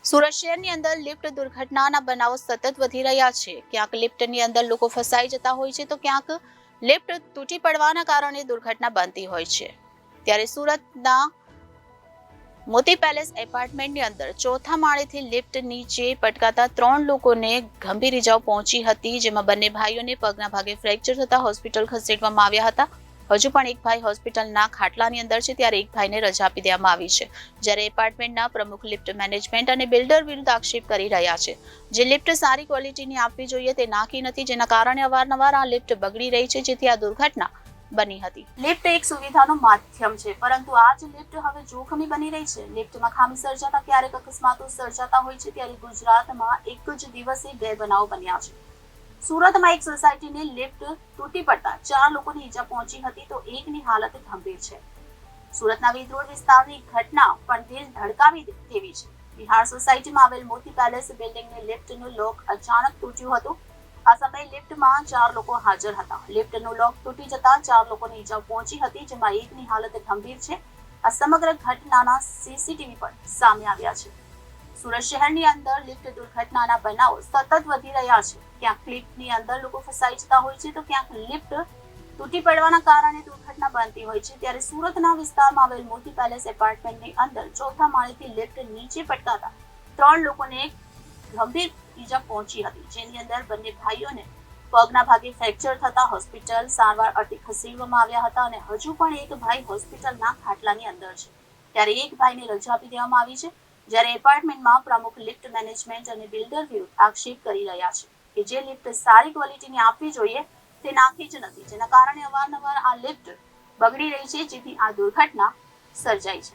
સુરત શહેરની અંદર લિફ્ટ દુર્ઘટનાના બનાવો સતત વધી રહ્યા છે. ક્યાંક લિફ્ટની અંદર લોકો ફસાઈ જતા હોય છે તો ક્યાંક લિફ્ટ તૂટી પડવાના કારણે દુર્ઘટના બનતી હોય છે. ત્યારે સુરતના મોતી પેલેસ એપાર્ટમેન્ટની અંદર ચોથા માળેથી લિફ્ટ નીચે પટકાતા 3 લોકોને ગંભીર ઇજાઓ પહોંચી હતી, જેમાં બંને ભાઈઓને પગના ભાગે ફ્રેક્ચર થતા હોસ્પિટલ ખસેડવામાં આવ્યા હતા. હજુ પણ એક ભાઈ હોસ્પિટલના ખાટલાની અંદર છે, ત્યારે એક ભાઈને રજા આપી દેવામાં આવી છે. જ્યારે એપાર્ટમેન્ટના પ્રમુખ લિફ્ટ મેનેજમેન્ટ અને બિલ્ડર વિરુદ્ધ આક્ષેપ કરી રહ્યા છે. જે લિફ્ટ સારી ક્વોલિટીની આપવી જોઈએ તે નાખી નથી, જેના કારણે અવારનવાર આ લિફ્ટ બગડી રહી છે, જેથી આ દુર્ઘટના બની હતી. લિફ્ટ એક સુવિધાનું માધ્યમ છે, પરંતુ આ જ લિફ્ટ હવે જોખમી બની રહી છે. લિફ્ટમાં ખામી સર્જાતા ક્યારેક અકસ્માતો સર્જાતા હોય છે, ત્યારે ગુજરાતમાં એક જ દિવસે 2 બનાવો બન્યા છે. સુરતમાં એક સોસાયટીની લિફ્ટ તૂટી પડતા 4 લોકોને ઈજા પહોંચી હતી, તો એકની હાલત ગંભીર છે. સુરતના વિદ્રોહ વિસ્તારની ઘટના પણ દિલ ધડકાવી દેવી છે. બિહાર સોસાયટીમાં આવેલ મોતી પેલેસ બિલ્ડિંગની લિફ્ટનું લોક અચાનક તૂટ્યું હતું. આ સમયે લિફ્ટમાં 4 લોકો હાજર હતા. લિફ્ટનું લોક તૂટી જતા 4 લોકોને ઈજા પહોંચી હતી, જેમાં એકની હાલત ગંભીર છે. આ સમગ્ર ઘટનાના સીસીટીવી પણ સામે આવ્યા છે. સુરત શહેરની અંદર લિફ્ટ દુર્ઘટનાના બનાવો સતત વધી રહ્યા છે. ક્યાંક લિફ્ટની અંદર લોકો ફસાઈ જતા હોય છે તો ક્યાંક લિફ્ટ તૂટી પડવાના કારણે દુર્ઘટના બનતી હોય છે. ત્યારે સુરતના વિસ્તારમાં આવેલ મોતી પેલેસ એપાર્ટમેન્ટની અંદર ચોથા માળેથી લિફ્ટ નીચે પટકાતા 3 લોકોને ગંભીર ઈજા પહોંચી હતી, જેની અંદર બંને ભાઈઓને પગના ભાગે ફ્રેક્ચર થતા હોસ્પિટલ સારવાર અર્થે ખસેડવામાં આવ્યા હતા અને હજુ પણ એક ભાઈ હોસ્પિટલના ખાટલાની અંદર છે. ત્યારે એક ભાઈને રજા આપી દેવામાં આવી છે. જ્યારે એપાર્ટમેન્ટમાં પ્રમુખ લિફ્ટ મેનેજમેન્ટ અને બિલ્ડર વિરુદ્ધ આક્ષેપ કરી રહ્યા છે કે જે લિફ્ટ સારી ક્વોલિટીની આપવી જોઈએ તે નાખી જ નથી, જેના કારણે અવારનવાર આ લિફ્ટ બગડી રહી છે, જેથી આ દુર્ઘટના સર્જાઈ છે.